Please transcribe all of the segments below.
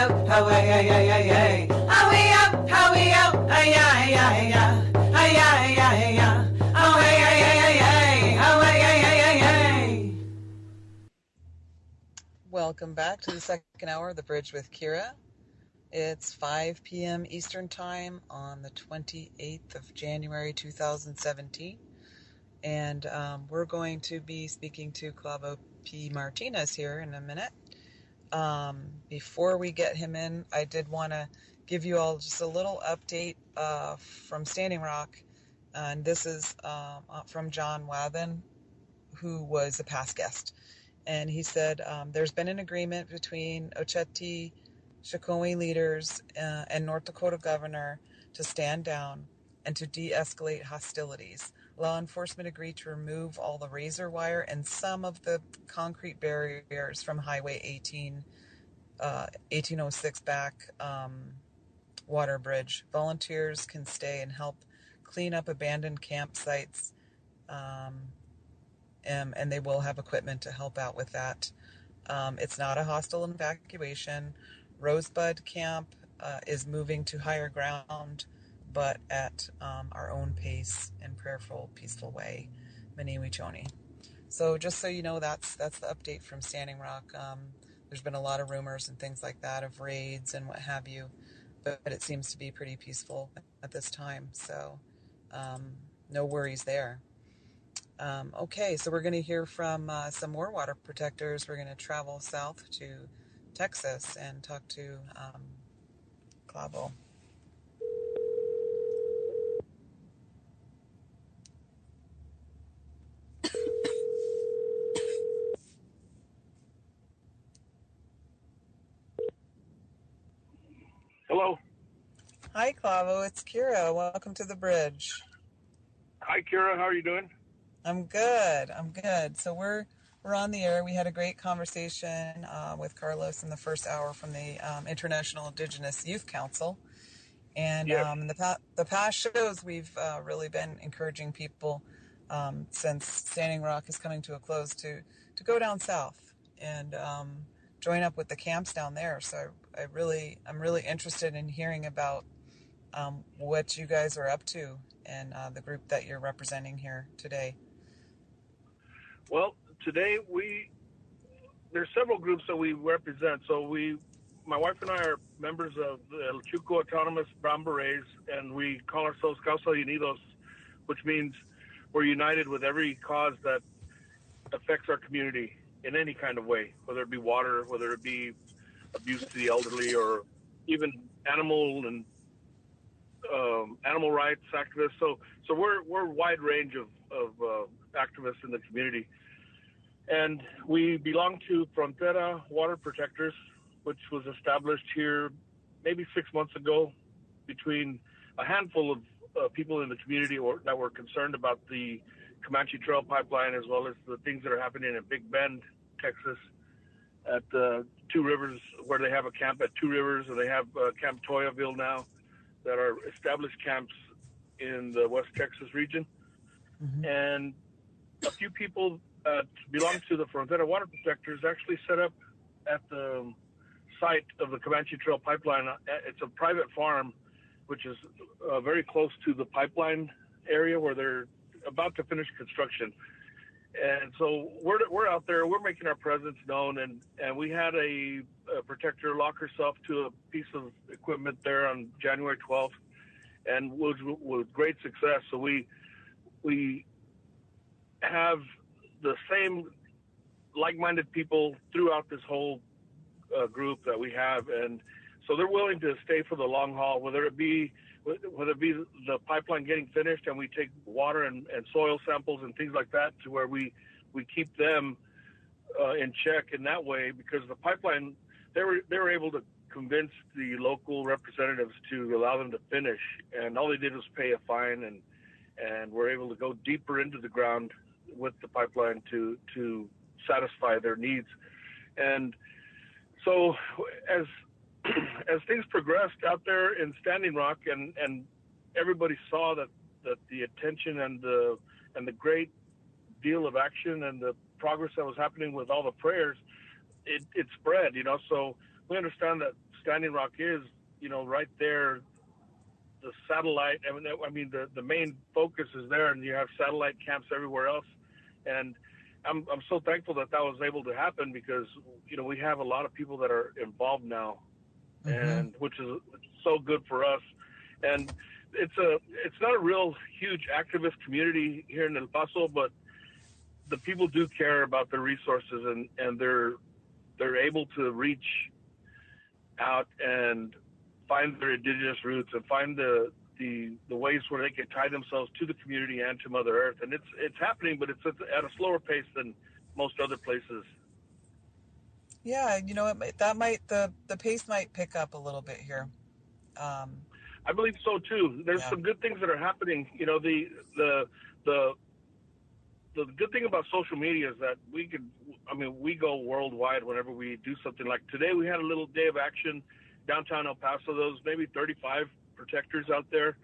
out, how way, ay, ay, ay, ay. How way out, ay, ay, ay, ay. Ay, ay, ay, ay. How way, ay, ay, ay, ay. How way, ay, ay, ay, ay. Welcome back to the second hour of The Bridge with Kira. It's 5 p.m. Eastern Time on the 28th of January 2017. And we're going to be speaking to Clavo P. Martinez here in a minute. Before we get him in, I did want to give you all just a little update from Standing Rock. And this is from John Wathen, who was a past guest. And he said there's been an agreement between Oceti Shikomi leaders and North Dakota governor to stand down and to de-escalate hostilities. Law enforcement agreed to remove all the razor wire and some of the concrete barriers from Highway 1806 back water bridge. Volunteers can stay and help clean up abandoned campsites, and they will have equipment to help out with that. It's not a hostile evacuation. Rosebud Camp is moving to higher ground, but at our own pace and prayerful, peaceful way. Maniwichoni. So just so you know, that's the update from Standing Rock. There's been a lot of rumors and things like that of raids and what have you, but it seems to be pretty peaceful at this time. So no worries there. Okay, so we're going to hear from some more water protectors. We're going to travel south to Texas and talk to Clavo. Hello. Hi, Clavo. It's Kira. Welcome to the bridge. Hi, Kira. How are you doing? I'm good. So we're on the air. We had a great conversation with Carlos in the first hour from the International Indigenous Youth Council. And yes. In the past shows, we've really been encouraging people since Standing Rock is coming to a close to go down south and join up with the camps down there. So I'm really interested in hearing about what you guys are up to and the group that you're representing here today. Well, today there's several groups that we represent. So my wife and I are members of the El Chuco Autonomous Brown Berets, and we call ourselves Causa Unidos, which means we're united with every cause that affects our community in any kind of way, whether it be water, whether it be abuse to the elderly, or even animal and animal rights activists. So we're a wide range of activists in the community. And we belong to Frontera Water Protectors, which was established here maybe 6 months ago between a handful of people in the community that were concerned about the Comanche Trail pipeline, as well as the things that are happening in Big Bend, Texas, at Two Rivers, where they have a camp at Two Rivers, and they have Camp Toyaville now, that are established camps in the West Texas region. Mm-hmm. And a few people belong to the Frontera Water Protectors actually set up at the site of the Comanche Trail pipeline. It's a private farm, which is very close to the pipeline area where they're about to finish construction. And so we're out there, we're making our presence known, and we had a protector lock herself to a piece of equipment there on January 12th, and with great success. So we have the same like-minded people throughout this whole group that we have, and so they're willing to stay for the long haul, whether it be the pipeline getting finished and we take water and soil samples and things like that, to where we keep them in check in that way, because the pipeline, they were able to convince the local representatives to allow them to finish, and all they did was pay a fine, and we're able to go deeper into the ground with the pipeline to satisfy their needs. And so as things progressed out there in Standing Rock, and everybody saw that the attention and the great deal of action and the progress that was happening with all the prayers, it spread, So we understand that Standing Rock is, right there, the satellite. I mean, the main focus is there, and you have satellite camps everywhere else. And I'm so thankful that was able to happen because, we have a lot of people that are involved now, and which is so good for us. And it's not a real huge activist community here in El Paso, but the people do care about their resources, and they're able to reach out and find their indigenous roots and find the ways where they can tie themselves to the community and to Mother Earth. And it's happening, but it's at a slower pace than most other places. Yeah, the pace might pick up a little bit here. I believe so too. There's some good things that are happening. The good thing about social media is that we go worldwide whenever we do something. Like today, we had a little day of action downtown El Paso. There was maybe 35 protectors out there,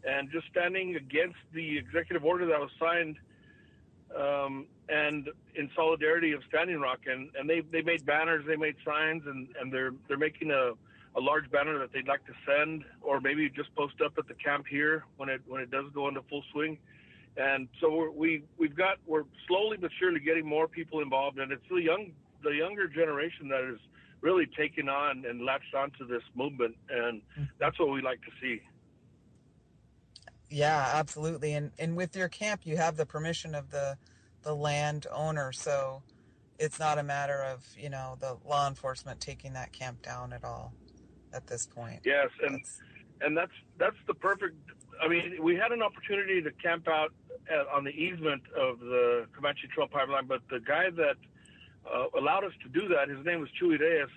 and just standing against the executive order that was signed, and in solidarity of Standing Rock. And they made banners, they made signs, and they're making a large banner that they'd like to send, or maybe just post up at the camp here when it does go into full swing. And so we're slowly but surely getting more people involved, and it's the younger generation that is really taking on and latched onto this movement, and that's what we like to see. Yeah, absolutely. And with your camp, you have the permission of the land owner, so it's not a matter of the law enforcement taking that camp down at all at this point. Yes, and that's the perfect. I mean, we had an opportunity to camp out on the easement of the Comanche Trail pipeline, but the guy that allowed us to do that, his name was Chuy Reyes.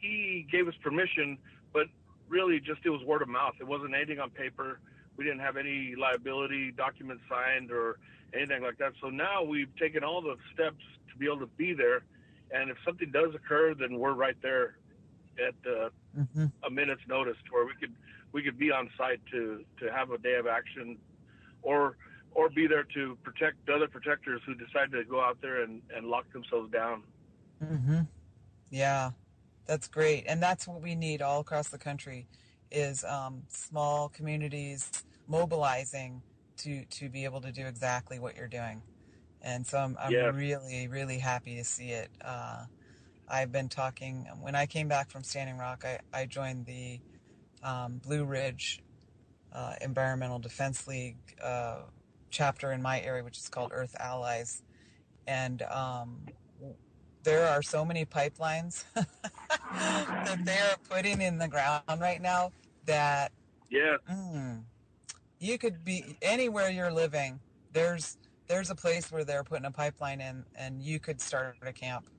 He gave us permission, but really just it was word of mouth. It wasn't anything on paper. We didn't have any liability documents signed or anything like that. So now we've taken all the steps to be able to be there, and if something does occur, then we're right there at a minute's notice, to where we could be on site to have a day of action, or be there to protect the other protectors who decide to go out there and lock themselves down. Yeah, that's great. And that's what we need all across the country is small communities mobilizing to be able to do exactly what you're doing. And so I'm really, really happy to see it. I've been talking, when I came back from Standing Rock, I joined the Blue Ridge Environmental Defense League chapter in my area, which is called Earth Allies. And there are so many pipelines that they are putting in the ground right now that you could be anywhere you're living. There's a place where they're putting a pipeline in, and you could start a camp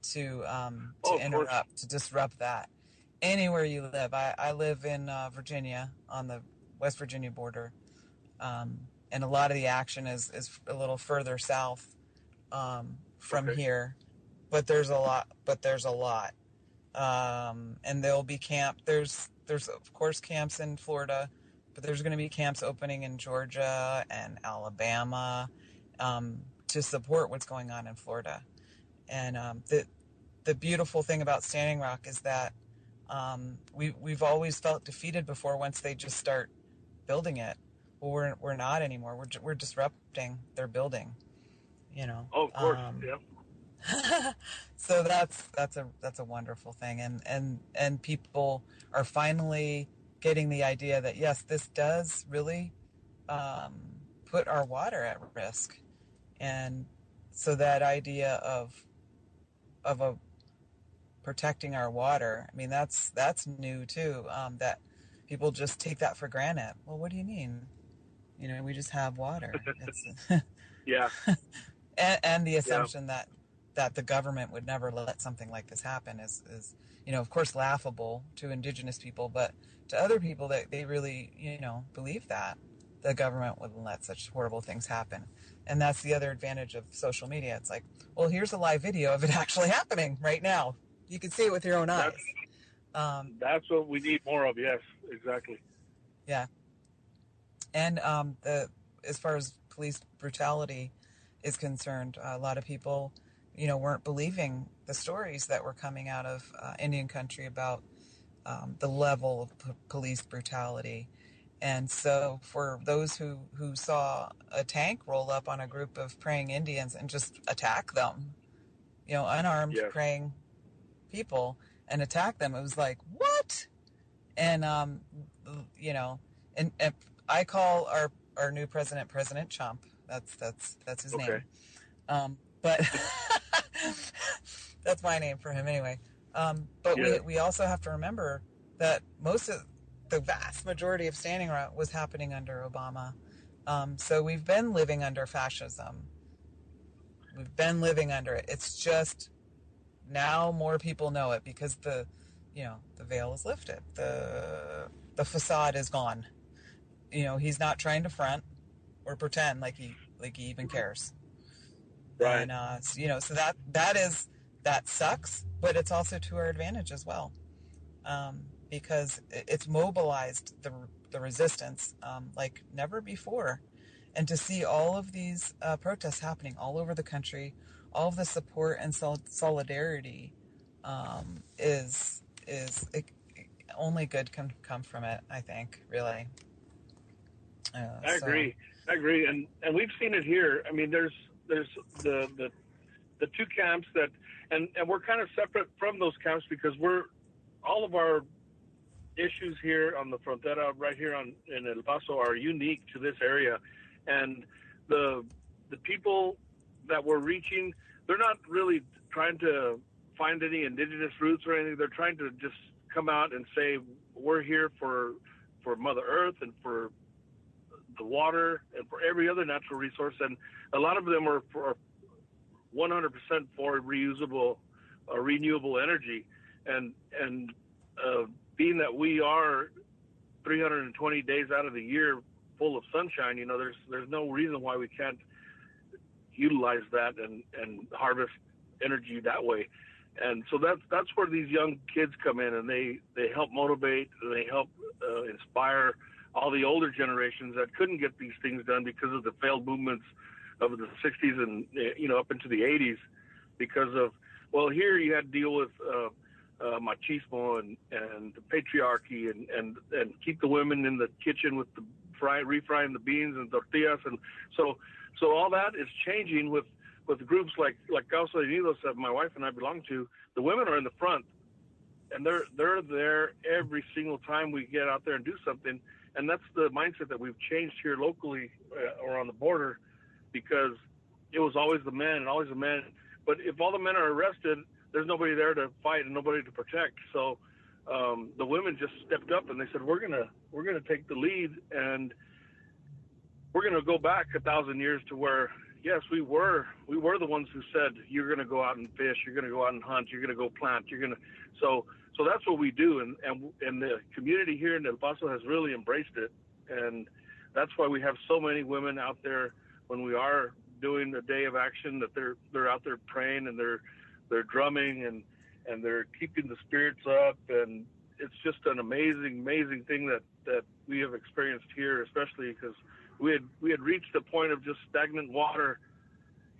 to interrupt, to disrupt that. Anywhere you live. I live in Virginia, on the West Virginia border, and a lot of the action is a little further south from here, but there's a lot. And there'll be there's of course camps in Florida, but there's going to be camps opening in Georgia and Alabama to support what's going on in Florida. And the beautiful thing about Standing Rock is that we've always felt defeated before once they just start building it. Well, we're not anymore. We're disrupting their building. Oh, of course. Yeah. So that's a wonderful thing, and people are finally getting the idea that yes, this does really put our water at risk, and so that idea of protecting our water, I mean that's new too. That people just take that for granted. Well, what do you mean? We just have water. Yeah. and the assumption that the government would never let something like this happen is of course laughable to indigenous people, but to other people that they really believe that the government wouldn't let such horrible things happen. And that's the other advantage of social media. It's like, well, here's a live video of it actually happening right now. You can see it with your own eyes. That's what we need more of. Yes, exactly. Yeah. And as far as police brutality is concerned, a lot of people weren't believing the stories that were coming out of Indian country about the level of police brutality. And so for those who saw a tank roll up on a group of praying Indians and just attack them, unarmed Yes. praying people, and attack them, it was like, what? And, and I call our new president, President Chump. That's his name. But that's my name for him anyway. But Yeah. we also have to remember that the vast majority of Standing Rock was happening under Obama. So we've been living under fascism. We've been living under it. It's just now more people know it because the veil is lifted. The facade is gone. He's not trying to front or pretend like he even cares. Right. And so that sucks, but it's also to our advantage as well, because it's mobilized the resistance like never before, and to see all of these protests happening all over the country, all of the support and solidarity is only good can come from it. I think, really. I agree, and we've seen it here. I mean, there's the two camps that, and we're kind of separate from those camps because all of our issues here on the Frontera, right here in El Paso, are unique to this area, and the people that we're reaching, they're not really trying to find any indigenous roots or anything. They're trying to just come out and say we're here for Mother Earth and for the water and for every other natural resource, and a lot of them are for 100% for reusable, renewable energy, and being that we are 320 days out of the year full of sunshine, there's no reason why we can't utilize that and harvest energy that way. And so that's where these young kids come in, and they help motivate, and they help inspire all the older generations that couldn't get these things done because of the failed movements of the 60s and up into the 80s, because of, well, here you had to deal with machismo and the patriarchy and keep the women in the kitchen with the refrying the beans and tortillas, and so all that is changing with groups like Causa de Unidos that my wife and I belong to. The women are in the front, and they're there every single time we get out there and do something. And that's the mindset that we've changed here locally or on the border, because it was always the men and always the men. But if all the men are arrested, there's nobody there to fight and nobody to protect. So the women just stepped up and they said, we're gonna take the lead, and we're gonna go back 1,000 years to where, yes, we were the ones who said, you're going to go out and fish, you're going to go out and hunt, you're going to go plant, so that's what we do, and the community here in El Paso has really embraced it, and that's why we have so many women out there when we are doing a day of action, that they're out there praying, and they're drumming, and they're keeping the spirits up, and it's just an amazing thing that we have experienced here, especially because we had reached a point of just stagnant water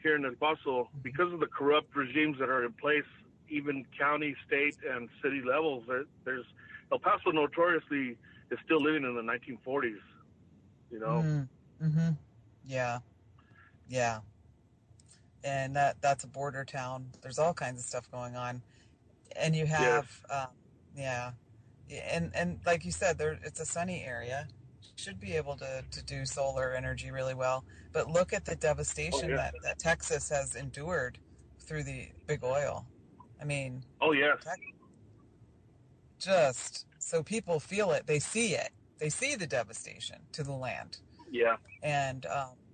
here in El Paso because of the corrupt regimes that are in place, even county, state, and city levels. There's El Paso notoriously is still living in the 1940s, Mm-hmm. Yeah. And that's a border town. There's all kinds of stuff going on, and you have, and like you said, it's a sunny area. Should be able to do solar energy really well, but look at the devastation that Texas has endured through the big oil. I mean, just so people feel it, they see the devastation to the land. Yeah, and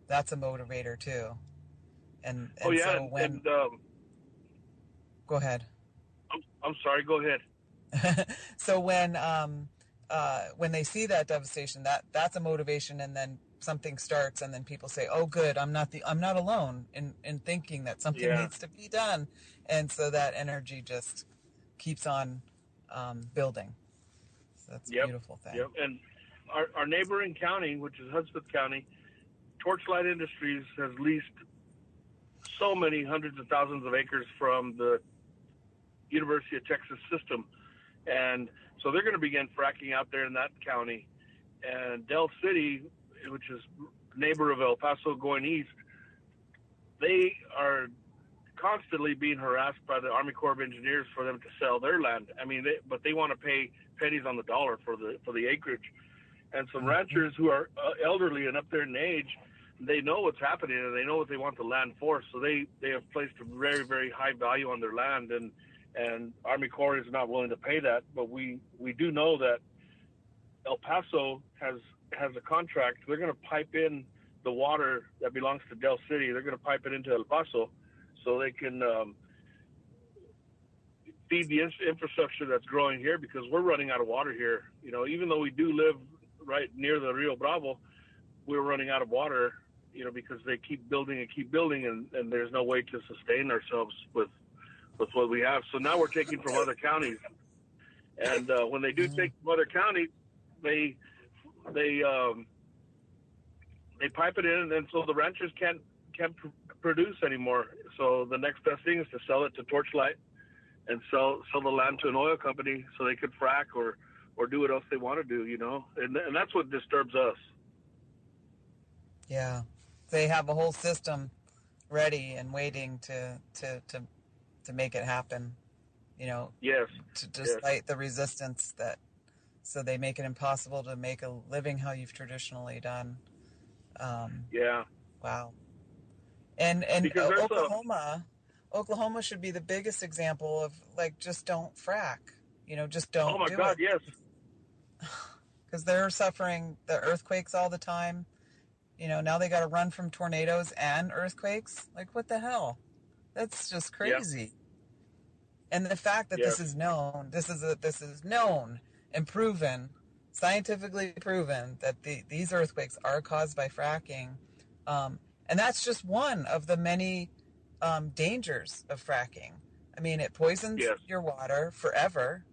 that's a motivator too. And so go ahead. I'm sorry. Go ahead. So when they see that devastation, that's a motivation, and then something starts, and then people say, "Oh, good, I'm not alone in thinking that something needs to be done," and so that energy just keeps on building. So that's a beautiful thing. Yep. And our neighboring county, which is Hudspeth County, Torchlight Industries has leased so many hundreds of thousands of acres from the University of Texas system. And so they're going to begin fracking out there in that county. And Del City, which is neighbor of El Paso going east, they are constantly being harassed by the Army Corps of Engineers for them to sell their land. I mean, but they want to pay pennies on the dollar for the acreage. And some ranchers who are elderly and up there in age, they know what's happening and they know what they want the land for. So they have placed a very, very high value on their land, and Army Corps is not willing to pay that. But we do know that El Paso has a contract. They're going to pipe in the water that belongs to Del City. They're going to pipe it into El Paso so they can feed the infrastructure that's growing here, because we're running out of water here. You know, even though we do live right near the Rio Bravo, we're running out of water, you know, because they keep building and there's no way to sustain ourselves with what we have. So now we're taking from other counties. And when they do take from other counties, they pipe it in, and then so the ranchers can't produce anymore. So the next best thing is to sell it to Torchlight and sell the land to an oil company so they could frack or do what else they want to do, you know. And that's what disturbs us. Yeah, they have a whole system ready and waiting to make it happen, you know. Yes. Despite the resistance so they make it impossible to make a living how you've traditionally done. Yeah. Wow. And Oklahoma should be the biggest example of, like, just don't frack, you know, just don't. Oh my God, yes. Because they're suffering the earthquakes all the time. You know, now they got to run from tornadoes and earthquakes. Like, what the hell? That's just crazy. Yeah. And the fact that this is known, this is known and proven, scientifically proven, that these earthquakes are caused by fracking. And that's just one of the many dangers of fracking. I mean, it poisons your water forever.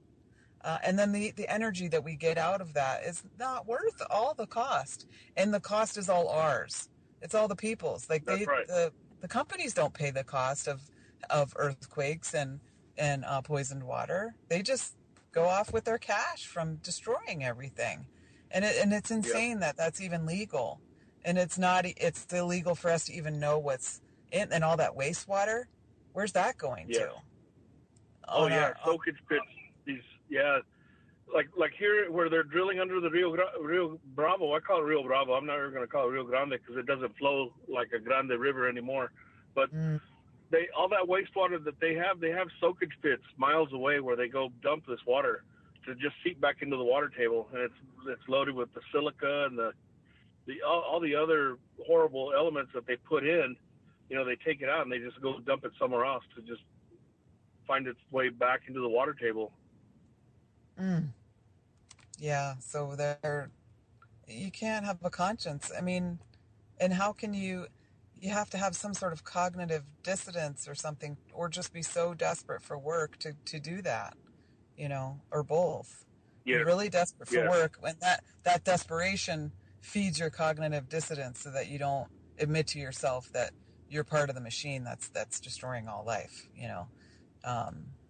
And then the energy that we get out of that is not worth all the cost. And the cost is all ours. It's all the people's. Like, the companies don't pay the cost of earthquakes and poisoned water. They just go off with their cash from destroying everything. And it's insane that that's even legal. And it's illegal for us to even know what's in, and all that wastewater. Where's that going to? Soakage pits. Like here where they're drilling under the Rio Bravo. I call it Rio Bravo. I'm not ever going to call it Rio Grande because it doesn't flow like a Grande River anymore. But all that wastewater that they have soakage pits miles away where they go dump this water to just seep back into the water table, and it's loaded with the silica and all the other horrible elements that they put in. You know, they take it out and they just go dump it somewhere else to just find its way back into the water table. Yeah, so you can't have a conscience. I mean, and how can you have to have some sort of cognitive dissonance or something, or just be so desperate for work to do that, you know, or both. Yeah. You're really desperate for work, when that desperation feeds your cognitive dissonance so that you don't admit to yourself that you're part of the machine that's destroying all life, you know.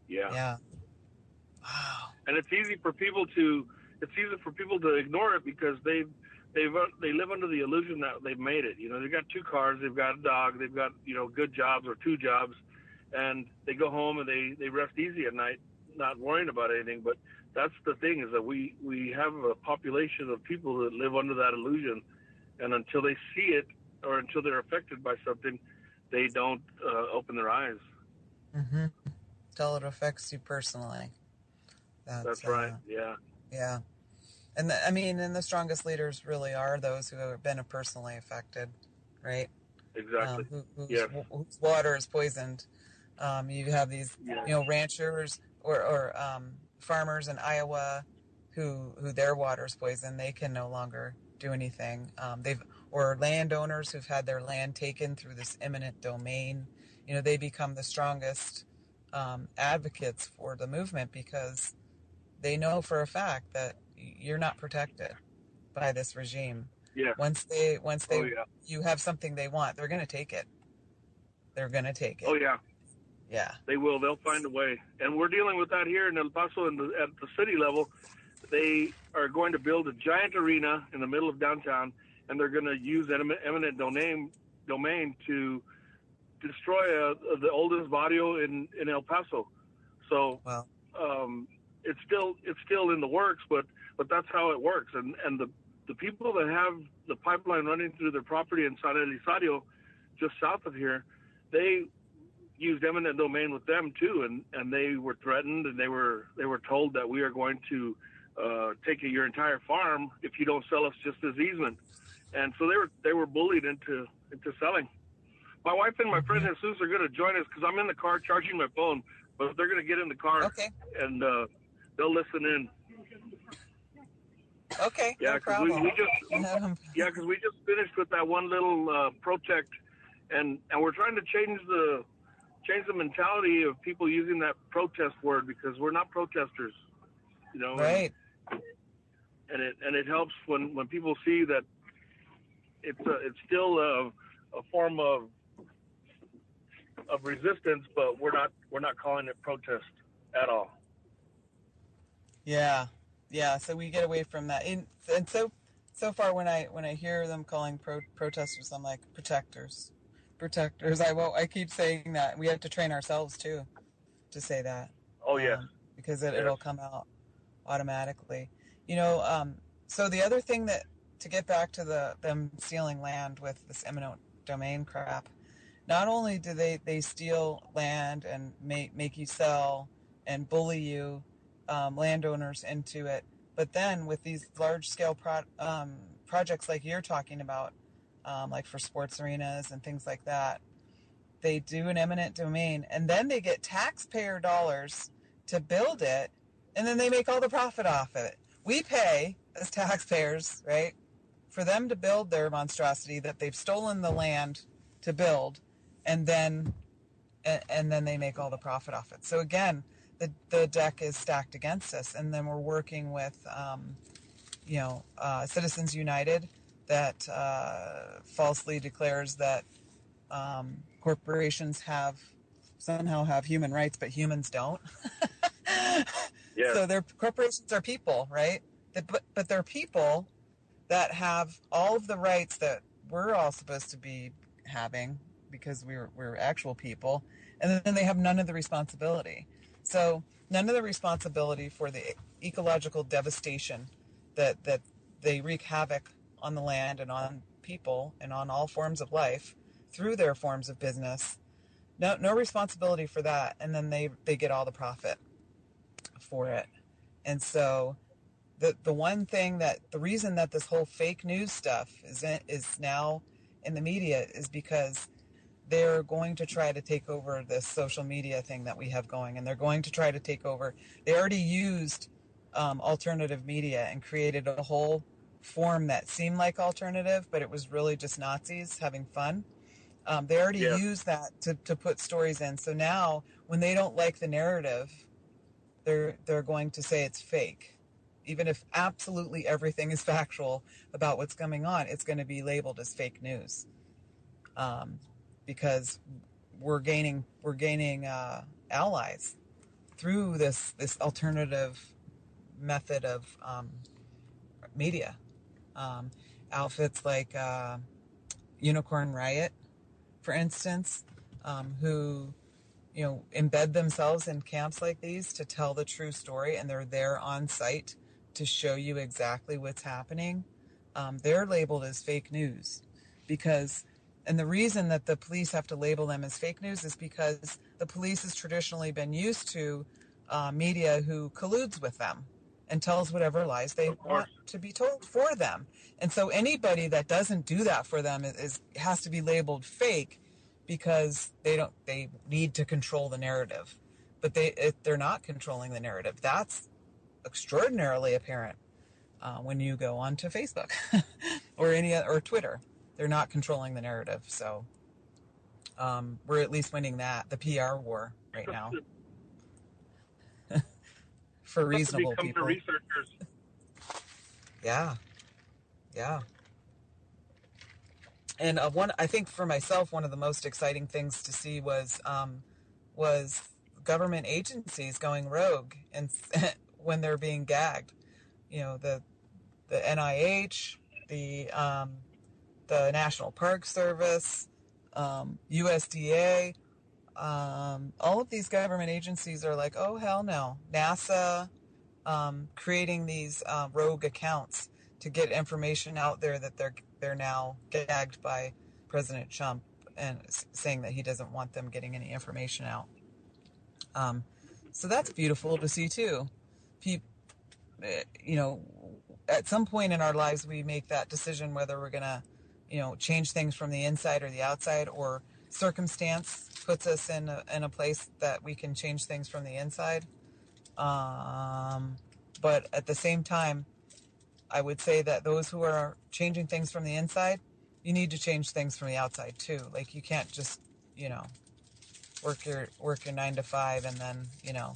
Yeah. Wow. And it's easy for people to ignore it because they live under the illusion that they've made it. You know, they've got 2 cars, they've got a dog, they've got, you know, good jobs or 2 jobs, and they go home and they rest easy at night, not worrying about anything. But that's the thing, is that we have a population of people that live under that illusion, and until they see it or until they're affected by something, they don't open their eyes. Mm-hmm. Until it affects you personally. That's right. Yeah. Yeah. And the strongest leaders really are those who have been personally affected, right? Exactly. Whose water is poisoned. You have these, you know, ranchers or farmers in Iowa who their water is poisoned. They can no longer do anything. Or landowners who've had their land taken through this eminent domain. You know, they become the strongest advocates for the movement because they know for a fact that you're not protected by this regime. Yeah. Once you have something they want, they're going to take it. They're going to take it. Oh yeah, Yeah. they will. They'll find a way. And we're dealing with that here in El Paso at the city level. They are going to build a giant arena in the middle of downtown, and they're going to use eminent domain to destroy the oldest barrio in El Paso. So Wow. it's still in the works, but that's how it works. And the people that have the pipeline running through their property in San Elizario, just south of here, they used eminent domain with them too, and they were threatened, and they were told that we are going to take your entire farm if you don't sell us just this easement. And so they were bullied into selling. My wife and my friend Jesus are going to join us because I'm in the car charging my phone, but they're going to get in the car and they'll listen in. Okay, yeah, no problem. we just finished with that one little project, and we're trying to change the mentality of people using that protest word, because we're not protesters, you know. Right. And it helps when people see that it's still a form of resistance, but we're not calling it protest at all. Yeah. Yeah, so we get away from that. And so far, when I hear them calling protesters, I'm like, protectors. I keep saying that. We have to train ourselves too to say that. Oh yes. Because it'll come out automatically. You know. So the other thing to get back to them stealing land with this eminent domain crap, not only do they steal land and make you sell and bully you, landowners, into it, but then with these large-scale projects like you're talking about, like for sports arenas and things like that, they do an eminent domain, and then they get taxpayer dollars to build it, and then they make all the profit off of it. We pay, as taxpayers, right, for them to build their monstrosity that they've stolen the land to build, and then they make all the profit off it. So again, the deck is stacked against us, and then we're working with, Citizens United that falsely declares that corporations somehow have human rights, but humans don't. Yeah. So corporations are people, right? But they're people that have all of the rights that we're all supposed to be having because we're actual people, and then they have none of the responsibility. So none of the responsibility for the ecological devastation that they wreak havoc on the land and on people and on all forms of life through their forms of business. No responsibility for that, and then they get all the profit for it. And so the reason that this whole fake news stuff is now in the media is because they're going to try to take over this social media thing that we have going, and they're going to try to take over. They already used alternative media and created a whole form that seemed like alternative, but it was really just Nazis having fun. They already used that to put stories in. So now when they don't like the narrative, they're going to say it's fake. Even if absolutely everything is factual about what's going on, it's going to be labeled as fake news. Because we're gaining allies through this alternative method of media. Outfits like Unicorn Riot, for instance, who embed themselves in camps like these to tell the true story, and they're there on site to show you exactly what's happening. They're labeled as fake news and the reason that the police have to label them as fake news is because the police has traditionally been used to media who colludes with them and tells whatever lies they want to be told for them. And so anybody that doesn't do that for them has to be labeled fake because they need to control the narrative. But they're not controlling the narrative. That's extraordinarily apparent when you go onto Facebook or Twitter. They're not controlling the narrative. So we're at least winning the PR war right now. For reasonable people. Yeah. And I think for myself, one of the most exciting things to see was government agencies going rogue and when they're being gagged. You know, the NIH, the National Park Service, USDA, all of these government agencies are like, oh hell no. NASA, creating these rogue accounts to get information out there that they're now gagged by President Trump and saying that he doesn't want them getting any information out. So that's beautiful to see too. You know, at some point in our lives, we make that decision whether we're going to, you know, change things from the inside or the outside, or circumstance puts us in a place that we can change things from the inside. But at the same time, I would say that those who are changing things from the inside, you need to change things from the outside too. Like, you can't just, you know, work your 9 to 5 and then, you know,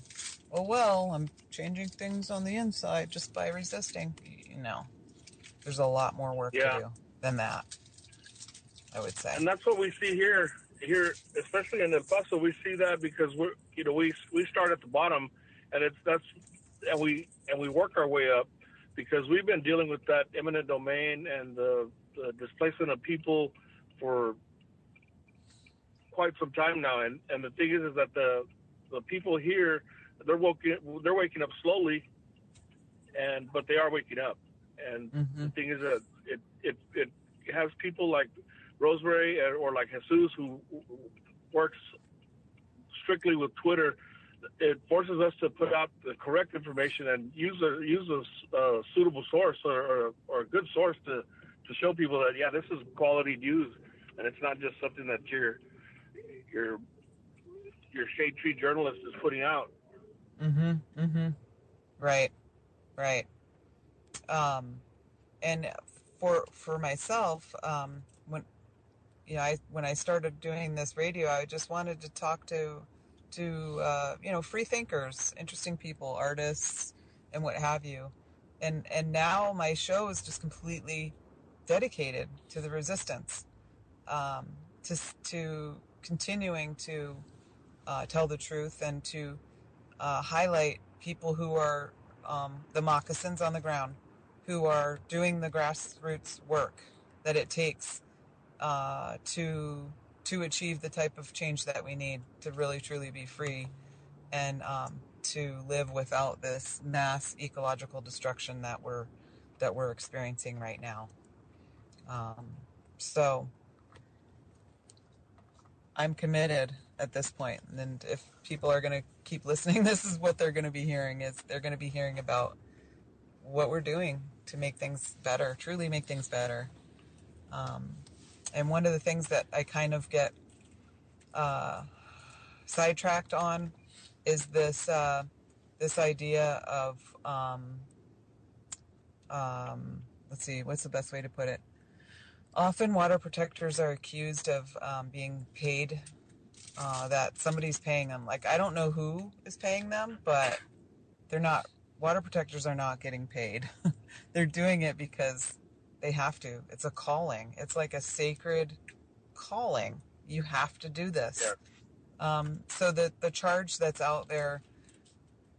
oh well, I'm changing things on the inside just by resisting. You know, there's a lot more work to do than that, I would say. And that's what we see here, especially in El Paso. We see that because we start at the bottom, and we work our way up, because we've been dealing with that eminent domain and the displacement of people for quite some time now. And the thing is that the people here, they're waking up slowly, but they are waking up. And the thing is that it has people like Rosemary or like Jesus, who works strictly with Twitter. It forces us to put out the correct information and use a suitable source or a good source to show people that, yeah, this is quality news, and it's not just something that your shade tree journalist is putting out. Right. And for myself, when I started doing this radio, I just wanted to talk to free thinkers, interesting people, artists, and what have you. And now my show is just completely dedicated to the resistance, to continuing to tell the truth and to highlight people who are the moccasins on the ground, who are doing the grassroots work that it takes to achieve the type of change that we need to really truly be free and to live without this mass ecological destruction that we're experiencing right now. So I'm committed at this point, and if people are going to keep listening, this is what they're going to be hearing. They're going to be hearing about what we're doing to make things better, truly make things better. And one of the things that I kind of get sidetracked on is this idea of let's see, what's the best way to put it? Often water protectors are accused of being paid, that somebody's paying them. Like, I don't know who is paying them, but they're not. Water protectors are not getting paid. They're doing it because they have to. It's a calling. It's like a sacred calling. You have to do this. Yeah. So the charge that's out there,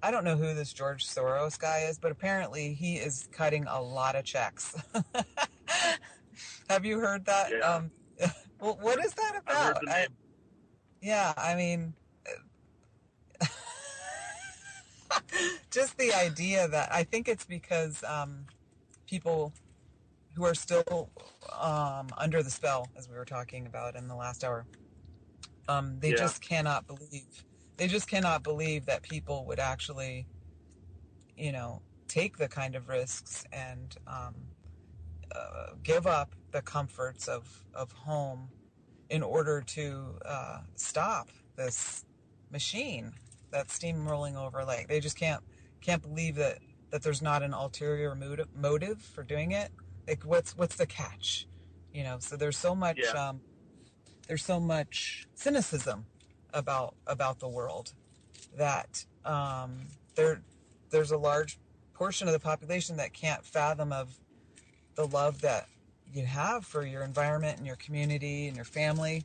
I don't know who this George Soros guy is, but apparently he is cutting a lot of checks. Have you heard that? Yeah. Well, what is that about? I've heard the name. I mean, just the idea that, I think it's because people who are still under the spell, as we were talking about in the last hour, they just cannot believe. They just cannot believe that people would actually, take the kind of risks and give up the comforts of home in order to stop this machine that's steamrolling over. Like, they just can't believe that there's not an ulterior motive for doing it. Like, what's the catch? So there's so much cynicism about the world that there's a large portion of the population that can't fathom of the love that have for your environment and your community and your family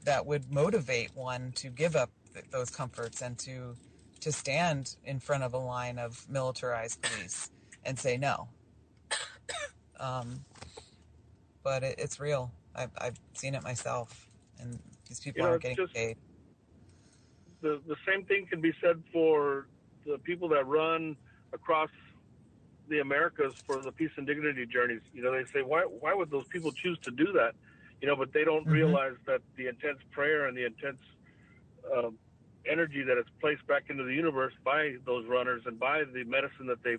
that would motivate one to give up those comforts and to stand in front of a line of militarized police and say no. But it's real. I've seen it myself, and these people aren't getting paid. The same thing can be said for the people that run across the Americas for the peace and dignity journeys. They say, why would those people choose to do that? But they don't realize that the intense prayer and the intense energy that is placed back into the universe by those runners and by the medicine that they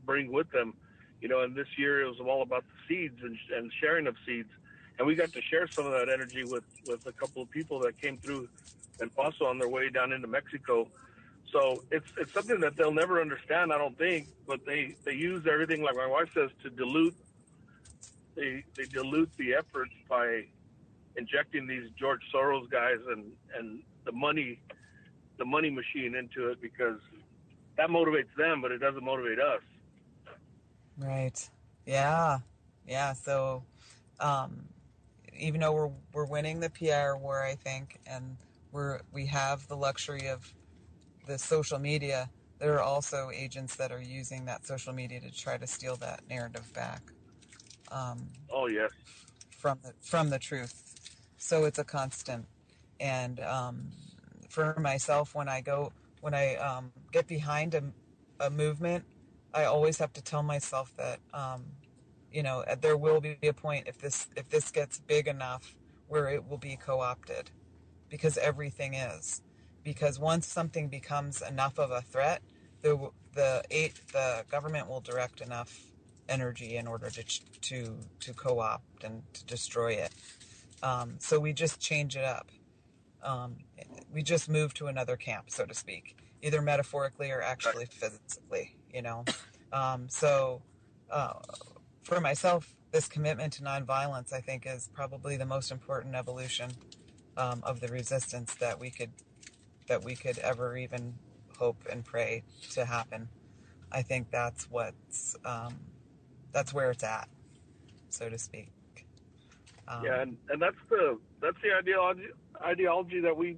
bring with them. And this year it was all about the seeds and sharing of seeds. And we got to share some of that energy with a couple of people that came through El Paso on their way down into Mexico. So it's something that they'll never understand, I don't think, but they use everything, like my wife says, to dilute. They dilute the efforts by injecting these George Soros guys and the money machine into it, because that motivates them, but it doesn't motivate us. Right. Yeah. So, even though we're winning the PR war, I think, and we have the luxury of the social media, there are also agents that are using that social media to try to steal that narrative back. Oh yes. From the truth. So it's a constant. And for myself, when I get behind a movement, I always have to tell myself that there will be a point if this gets big enough where it will be co-opted, because everything is. Because once something becomes enough of a threat, the government will direct enough energy in order to co-opt and to destroy it. So we just change it up. We just move to another camp, so to speak, either metaphorically or actually physically. So for myself, this commitment to nonviolence, I think, is probably the most important evolution of the resistance that we could ever even hope and pray to happen. I think that's where it's at, so to speak. And that's the ideology that we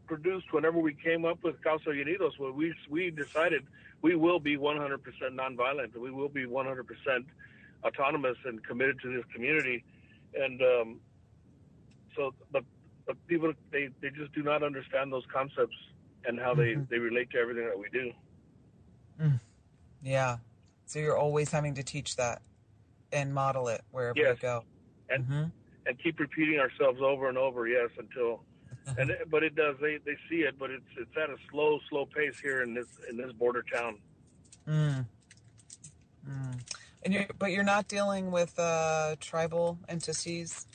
produced whenever we came up with Causa Unidos, where we decided we will be 100% nonviolent, and we will be 100% autonomous and committed to this community. And but people, they just do not understand those concepts and how they relate to everything that we do. Yeah. So you're always having to teach that and model it wherever you go. And keep repeating ourselves over and over, yes, until but it does. They see it, but it's at a slow pace here in this border town. But you're not dealing with tribal entities,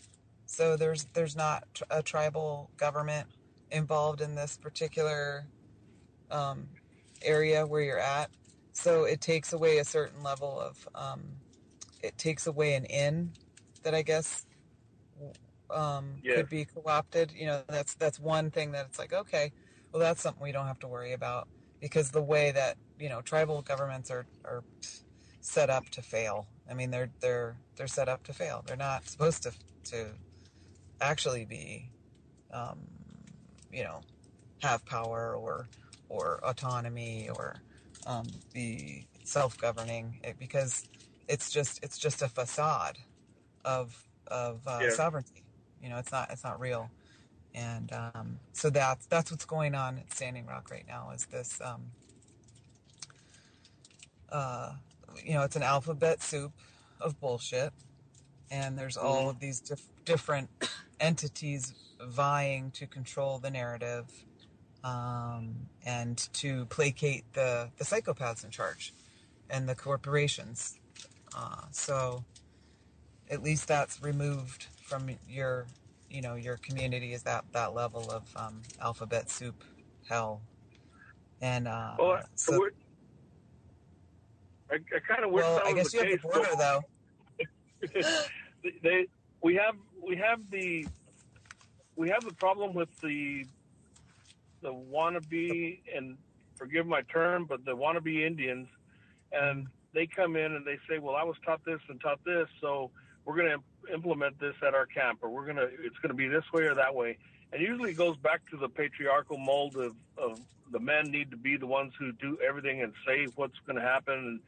so there's not a tribal government involved in this particular area where you're at. So it takes away a certain level of it takes away an in that I guess could be co-opted. That's one thing that it's like, okay, well, that's something we don't have to worry about, because the way that tribal governments are set up to fail. I mean, they're set up to fail. They're not supposed to actually be have power or autonomy or be self-governing, because it's just a facade of sovereignty. It's not real. And so that's what's going on at Standing Rock right now, is this it's an alphabet soup of bullshit, and there's all of these different entities vying to control the narrative and to placate the psychopaths in charge and the corporations. So at least that's removed from your community, is that level of alphabet soup hell. And I kind of wish that was I guess the you case, have the border, though. We have the problem with the wannabe, and forgive my term, but the wannabe Indians, and they come in and they say, well, I was taught this and taught this, so we're going to implement this at our camp, or it's going to be this way or that way. And usually it goes back to the patriarchal mold of the men need to be the ones who do everything and say what's going to happen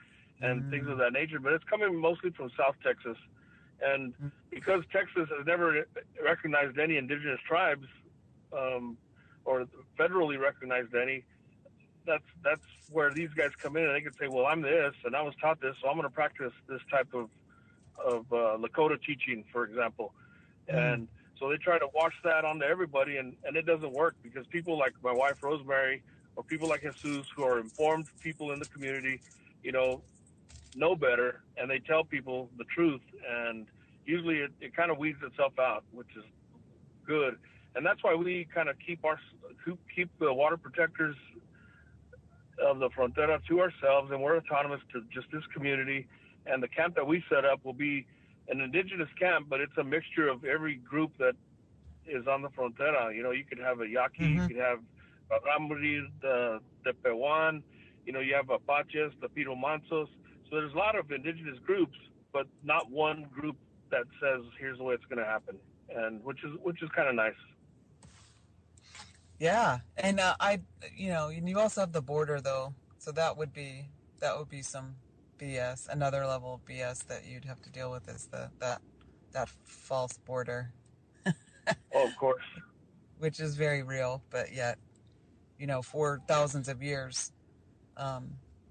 and things of that nature. But it's coming mostly from South Texas. And because Texas has never recognized any indigenous tribes, or federally recognized any, that's where these guys come in, and they can say, well, I'm this, and I was taught this, so I'm going to practice this type of Lakota teaching, for example. And so they try to wash that onto everybody, and it doesn't work, because people like my wife, Rosemary, or people like Jesus, who are informed people in the community, know better, and they tell people the truth, and usually it kind of weeds itself out, which is good. And that's why we kind of keep the water protectors of the Frontera to ourselves, and we're autonomous to just this community. And the camp that we set up will be an indigenous camp, but it's a mixture of every group that is on the Frontera. You could have a Yaqui, you could have Ramri, the Tepehuan, you have Apaches, the Piro Mansos. So there's a lot of indigenous groups, but not one group that says, here's the way it's going to happen, and which is kind of nice. Yeah, and and you also have the border though, so that would be some BS. Another level of BS that you'd have to deal with is that false border. Oh, of course. Which is very real, but yet, for thousands of years,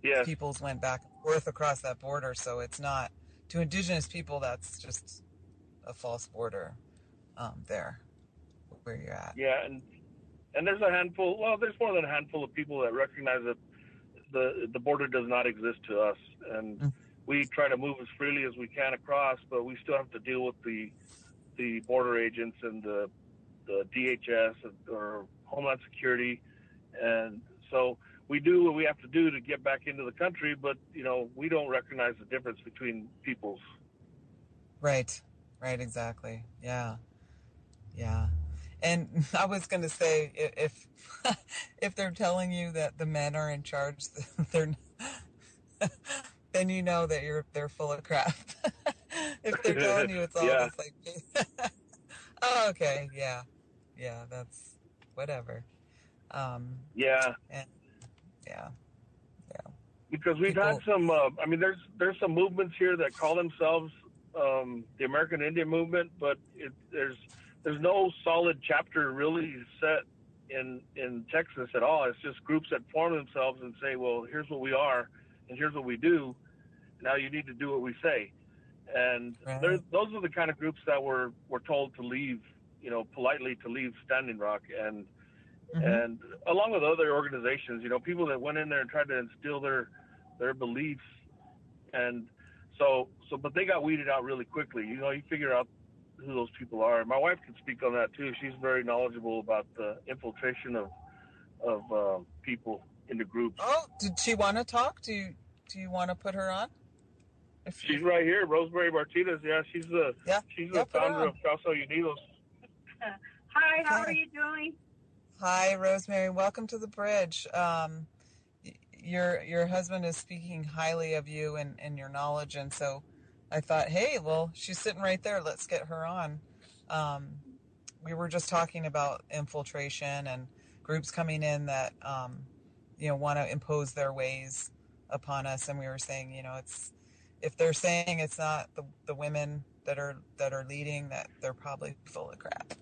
yes, peoples went back and forth across that border. So it's not, to indigenous people, that's just a false border there where you're at. Yeah, and there's a handful, there's more than a handful of people that recognize that the border does not exist to us. And we try to move as freely as we can across, but we still have to deal with the border agents and the DHS or Homeland Security. And so we do what we have to do to get back into the country, but, we don't recognize the difference between peoples. Right, exactly. Yeah. And I was going to say, if they're telling you that the men are in charge, then you know that they're full of crap. If they're telling you it's all this like, oh, okay, yeah, that's whatever. Yeah. And, yeah. Because we've had some, there's some movements here that call themselves the American Indian movement, but there's no solid chapter really set in Texas at all. It's just groups that form themselves and say, well, here's what we are and here's what we do. Now you need to do what we say. And those are the kind of groups that we're told to leave, politely to leave Standing Rock, and along with other organizations, people that went in there and tried to instill their beliefs. And but they got weeded out really quickly. You figure out who those people are. My wife can speak on that too. She's very knowledgeable about the infiltration of people into groups. Oh, did she want to talk? Do you want to put her on? She's right here, Rosemary Martinez. Yeah, she's the founder of Casa Unidos. Hi, how are you doing? Hi, Rosemary. Welcome to the bridge. Your husband is speaking highly of you and your knowledge, and so I thought, hey, well, she's sitting right there. Let's get her on. We were just talking about infiltration and groups coming in that want to impose their ways upon us, and we were saying, if they're saying it's not the women that are leading, that they're probably full of crap.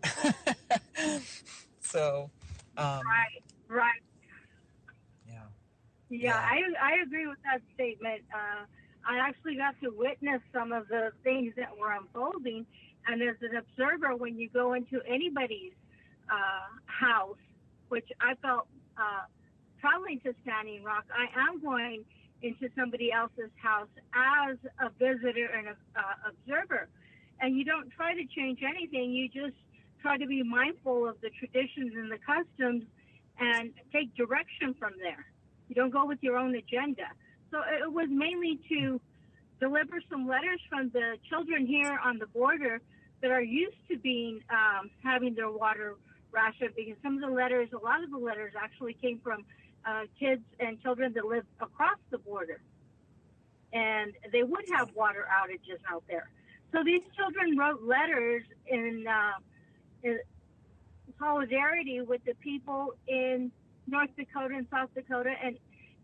So right. Yeah, I agree with that statement. I actually got to witness some of the things that were unfolding, and as an observer, when you go into anybody's house, which I felt traveling to Standing Rock, I am going into somebody else's house as a visitor and an observer. And you don't try to change anything. You just try to be mindful of the traditions and the customs and take direction from there. You don't go with your own agenda. So it was mainly to deliver some letters from the children here on the border that are used to being having their water rationed, because a lot of the letters actually came from kids and children that live across the border, and they would have water outages out there. So these children wrote letters in solidarity with the people in North Dakota and South Dakota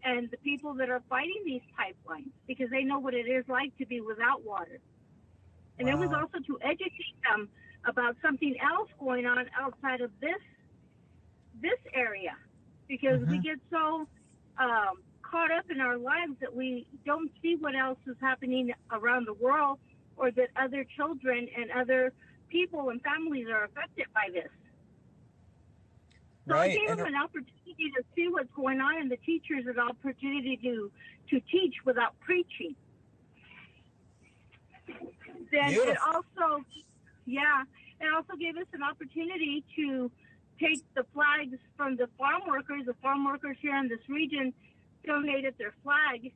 and the people that are fighting these pipelines, because they know what it is like to be without water. And it was also to educate them about something else going on outside of this area, because we get so caught up in our lives that we don't see what else is happening around the world, or that other children and other people and families are affected by this. So I gave them an opportunity to see what's going on, and the teachers an opportunity to teach without preaching. Then it also gave us an opportunity to take the flags from the farm workers. The farm workers here in this region donated their flag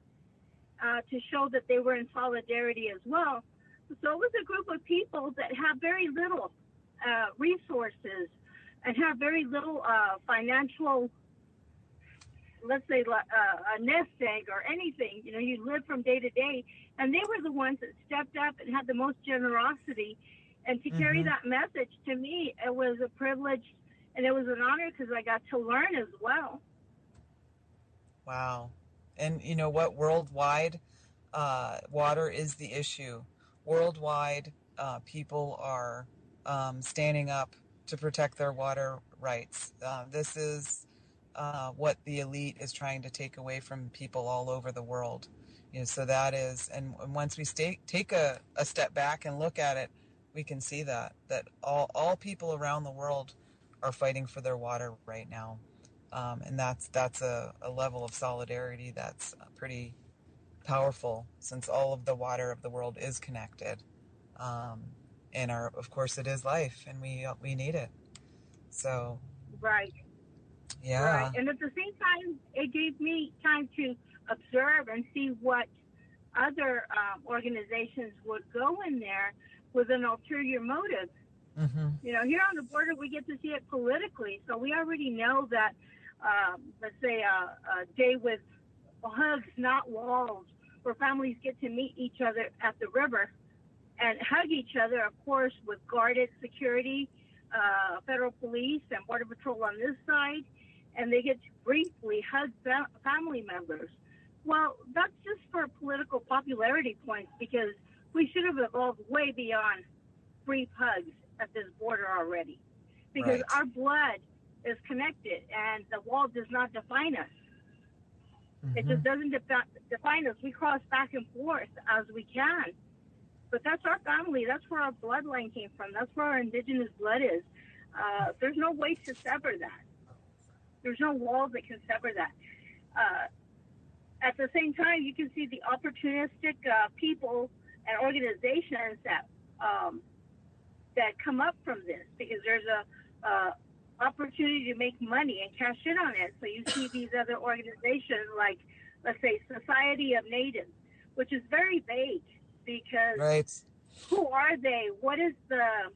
to show that they were in solidarity as well. So it was a group of people that have very little resources and have very little financial, let's say, a nest egg or anything. You know, you live from day to day. And they were the ones that stepped up and had the most generosity. And to carry that message, to me, it was a privilege and it was an honor, because I got to learn as well. Wow. And you know what? Worldwide, water is the issue. Worldwide, people are standing up to protect their water rights. This is what the elite is trying to take away from people all over the world. You know, so that is, and once we take a step back and look at it, we can see that all people around the world are fighting for their water right now. And that's a level of solidarity that's pretty powerful, since all of the water of the world is connected. And of course it is life, and we need it. So. Right. Yeah. Right. And at the same time, it gave me time to observe and see what other organizations would go in there with an ulterior motive. You know, here on the border, we get to see it politically. So we already know that, let's say, a day with hugs, not walls, where families get to meet each other at the river and hug each other, of course, with guarded security, federal police and border patrol on this side, and they get to briefly hug family members. Well, that's just for political popularity points, because we should have evolved way beyond brief hugs at this border already, because our blood is connected and the wall does not define us. It just doesn't define us. We cross back and forth as we can. But that's our family. That's where our bloodline came from. That's where our indigenous blood is. There's no way to sever that. There's no wall that can sever that. At the same time, you can see the opportunistic people and organizations that come up from this, because there's a opportunity to make money and cash in on it. So you see these other organizations like, let's say, Society of Natives, which is very vague, because who are they? What is their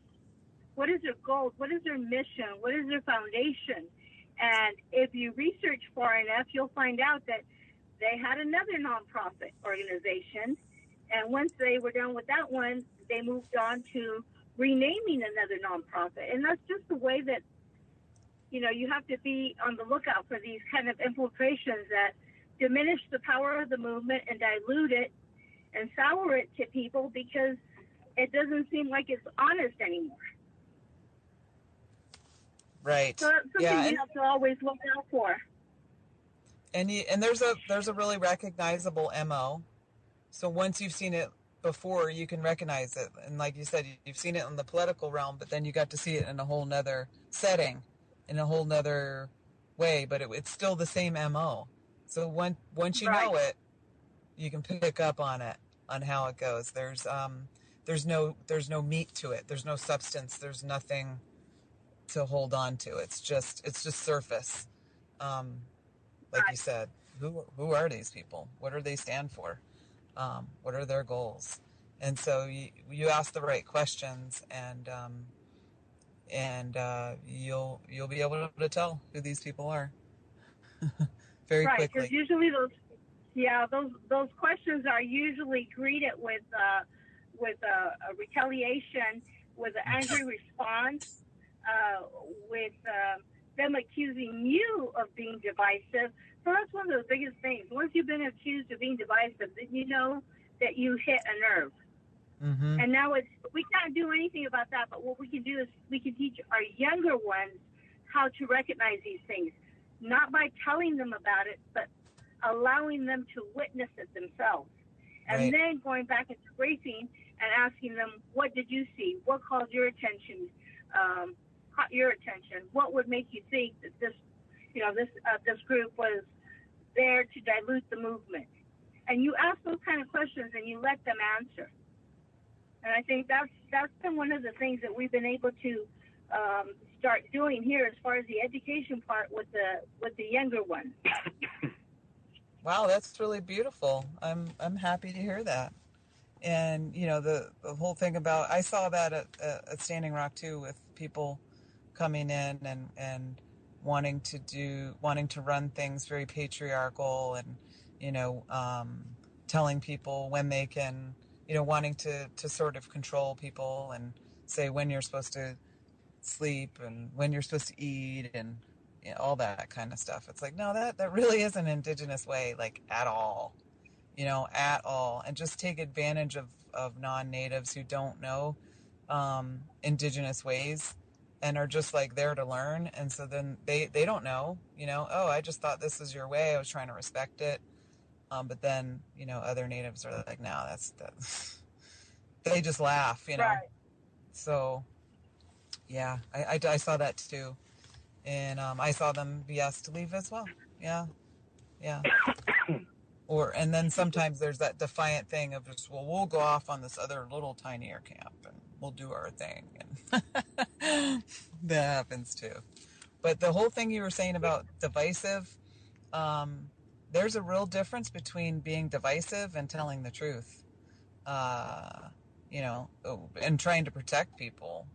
goal? What is their mission? What is their foundation? And if you research far enough, you'll find out that they had another nonprofit organization, and once they were done with that one, they moved on to renaming another nonprofit. And that's just the way that, you know, you have to be on the lookout for these kind of infiltrations that diminish the power of the movement and dilute it and sour it to people, because it doesn't seem like it's honest anymore. Right. So that's something you have to always look out for. And there's a really recognizable MO. So once you've seen it before, you can recognize it. And like you said, you've seen it in the political realm, but then you got to see it in a whole nother setting, in a whole nother way, but it's still the same MO. So once you know it, you can pick up on it, on how it goes. There's no meat to it. There's no substance. There's nothing to hold on to. It's just surface. Like you said, who are these people? What do they stand for? What are their goals? And so you ask the right questions, and you'll be able to tell who these people are very quickly. Because usually those questions are usually greeted with with a retaliation, with an angry response, with them accusing you of being divisive. So that's one of the biggest things. Once you've been accused of being divisive, then you know that you hit a nerve. Mm-hmm. And now we can't do anything about that, but what we can do is we can teach our younger ones how to recognize these things, not by telling them about it, but allowing them to witness it themselves. And Right. then going back into briefing and asking them, what did you see? What called your attention? Caught your attention? What would make you think that this group was there to dilute the movement? And you ask those kind of questions and you let them answer. And I think that's been one of the things that we've been able to start doing here as far as the education part with the younger ones. Wow, that's really beautiful. I'm happy to hear that. And the whole thing about, I saw that at Standing Rock too, with people coming in and wanting to run things very patriarchal, and telling people when they can, wanting to sort of control people and say when you're supposed to sleep and when you're supposed to eat and all that kind of stuff. It's like, no, that really isn't an indigenous way, like at all, at all. And just take advantage of non-natives who don't know indigenous ways and are just like there to learn. And so then they don't know, oh, I just thought this was your way. I was trying to respect it. But then, other natives are like, no, that's they just laugh, Right. So yeah, I saw that too. And I saw them be asked to leave as well. Yeah. And then sometimes there's that defiant thing of just, well, we'll go off on this other little tinier camp and we'll do our thing. And that happens too. But the whole thing you were saying about divisive, there's a real difference between being divisive and telling the truth, and trying to protect people.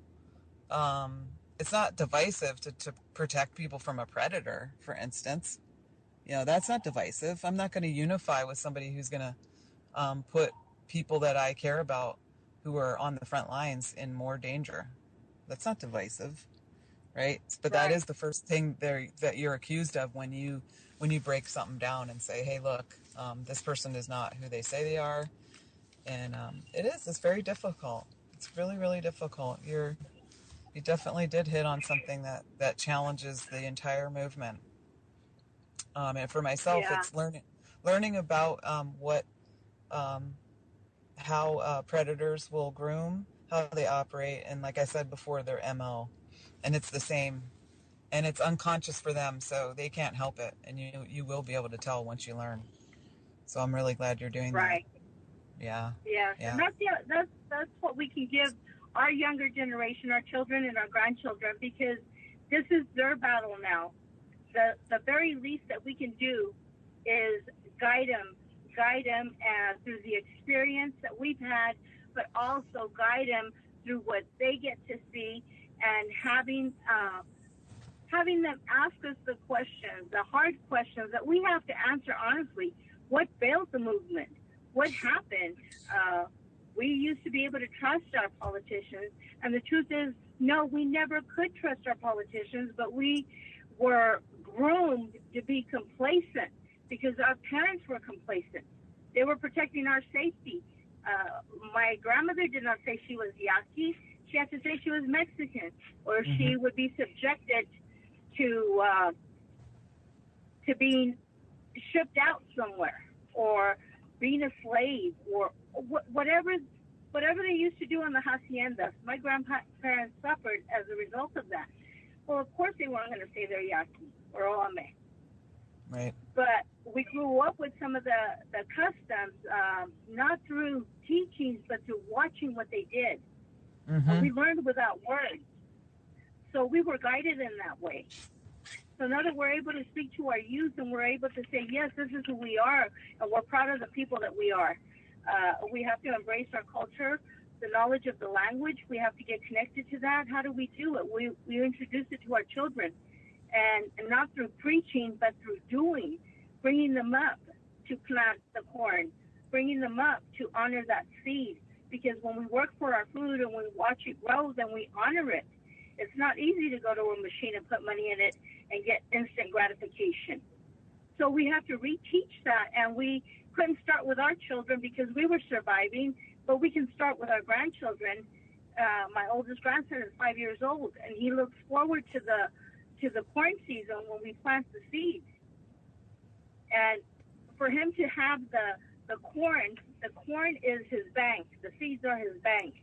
It's not divisive to protect people from a predator, for instance. That's not divisive. I'm not going to unify with somebody who's going to put people that I care about who are on the front lines in more danger. That's not divisive, right? But that is the first thing that you're accused of when you break something down and say, hey, look, this person is not who they say they are. And it's very difficult. It's really, really difficult. You definitely did hit on something that challenges the entire movement. And for myself, it's learning about how predators will groom, how they operate, and like I said before, their MO. And it's the same. And it's unconscious for them, so they can't help it. And you will be able to tell once you learn. So I'm really glad you're doing that. Yeah. And that's what we can give our younger generation, our children and our grandchildren, because this is their battle now. The very least that we can do is guide them through the experience that we've had, but also guide them through what they get to see, and having them ask us the questions, the hard questions that we have to answer honestly. What failed the movement? What happened? We used to be able to trust our politicians, and the truth is, no, we never could trust our politicians, but we were groomed to be complacent because our parents were complacent. They were protecting our safety. My grandmother did not say she was Yaqui. She had to say she was Mexican, or she would be subjected to being shipped out somewhere, or being a slave, or whatever they used to do on the haciendas. My grandparents suffered as a result of that. Well, of course they weren't going to say they're Yaqui or Oame. Right. But we grew up with some of the customs, not through teachings, but through watching what they did. And we learned without words. So we were guided in that way. So now that we're able to speak to our youth and we're able to say, yes, this is who we are, and we're proud of the people that we are. We have to embrace our culture, the knowledge of the language. We have to get connected to that. How do we do it? We introduce it to our children, and not through preaching, but through doing, bringing them up to plant the corn, bringing them up to honor that seed, because when we work for our food and we watch it grow, then we honor it. It's not easy to go to a machine and put money in it and get instant gratification. So we have to reteach that, and we couldn't start with our children because we were surviving, but we can start with our grandchildren. My oldest grandson is 5 years old, and he looks forward to the corn season when we plant the seeds. And for him to have the corn is his bank. The seeds are his bank.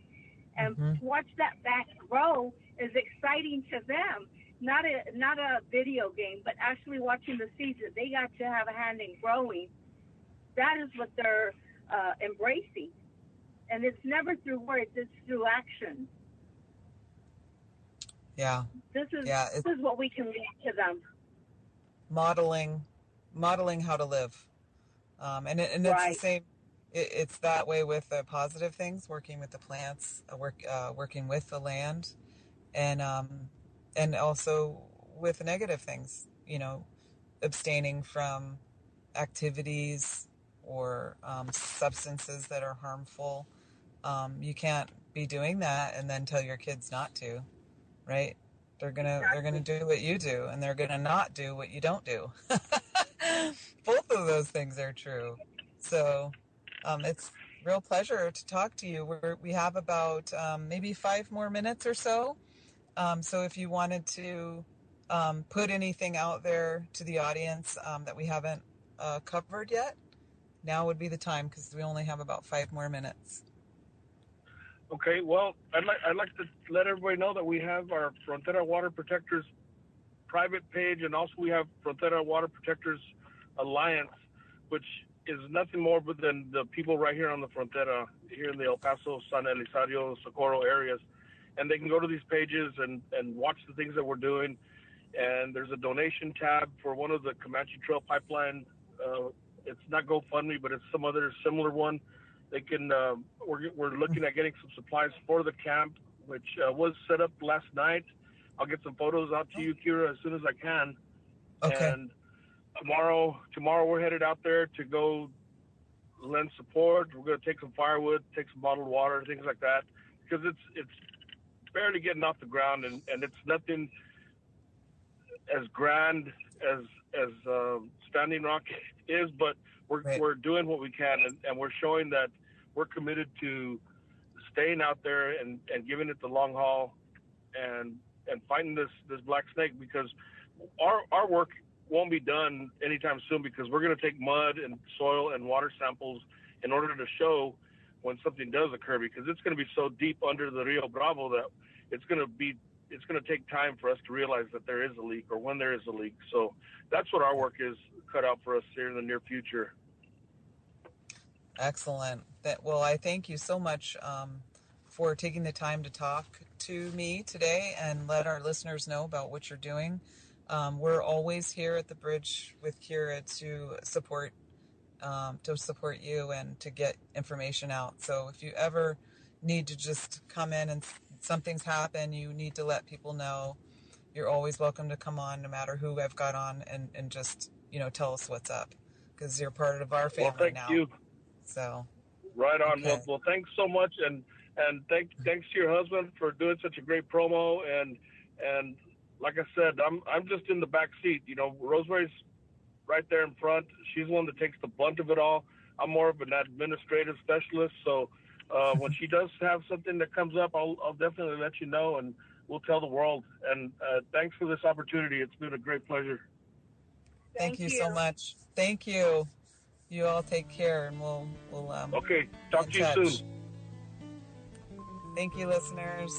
And to watch that bank grow is exciting to them. Not a video game, but actually watching the seeds that they got to have a hand in growing. That is what they're embracing. And it's never through words, it's through action. Yeah. This is what we can leave to them. Modeling how to live. And it's right. the same. It's that way with the positive things, working with the plants, working with the land, and also with the negative things, abstaining from activities or substances that are harmful. You can't be doing that and then tell your kids not to, right? They're gonna do what you do, and they're gonna not do what you don't do. Both of those things are true. So it's a real pleasure to talk to you. We have about maybe 5 more minutes or so. So if you wanted to put anything out there to the audience that we haven't covered yet, now would be the time, because we only have about 5 more minutes. Okay, well, I'd like to let everybody know that we have our Frontera Water Protectors private page, and also we have Frontera Water Protectors Alliance, which is nothing more but than the people right here on the Frontera, here in the El Paso, San Elizario, Socorro areas. And they can go to these pages and watch the things that we're doing. And there's a donation tab for one of the Comanche Trail pipeline. It's not GoFundMe, but it's some other similar one. They can. We're looking at getting some supplies for the camp, which was set up last night. I'll get some photos out to you, Kira, as soon as I can. Okay. And tomorrow we're headed out there to go lend support. We're going to take some firewood, take some bottled water, things like that, because it's barely getting off the ground, and it's nothing as grand as Standing Rock is, but we're doing what we can, and we're showing that we're committed to staying out there and giving it the long haul and fighting this black snake, because our work won't be done anytime soon, because we're going to take mud and soil and water samples in order to show when something does occur, because it's going to be so deep under the Rio Bravo that it's going to take time for us to realize that there is a leak, or when there is a leak. So that's what our work is cut out for us here in the near future. Excellent. Well, I thank you so much for taking the time to talk to me today and let our listeners know about what you're doing. We're always here at the Bridge with Kira to support you and to get information out. So if you ever need to just come in and something's happened, you need to let people know, you're always welcome to come on, no matter who I've got on, and just, tell us what's up, because you're part of our family now. Well, thank you. So. Right on. Okay. Well, thanks so much, and thanks to your husband for doing such a great promo. And like I said, I'm just in the back seat. Rosemary's right there in front. She's the one that takes the brunt of it all. I'm more of an administrative specialist. So when she does have something that comes up, I'll definitely let you know, and we'll tell the world. And thanks for this opportunity. It's been a great pleasure. Thank you so much. Thank you. You all take care, and we'll okay. Talk to you soon. Thank you, listeners.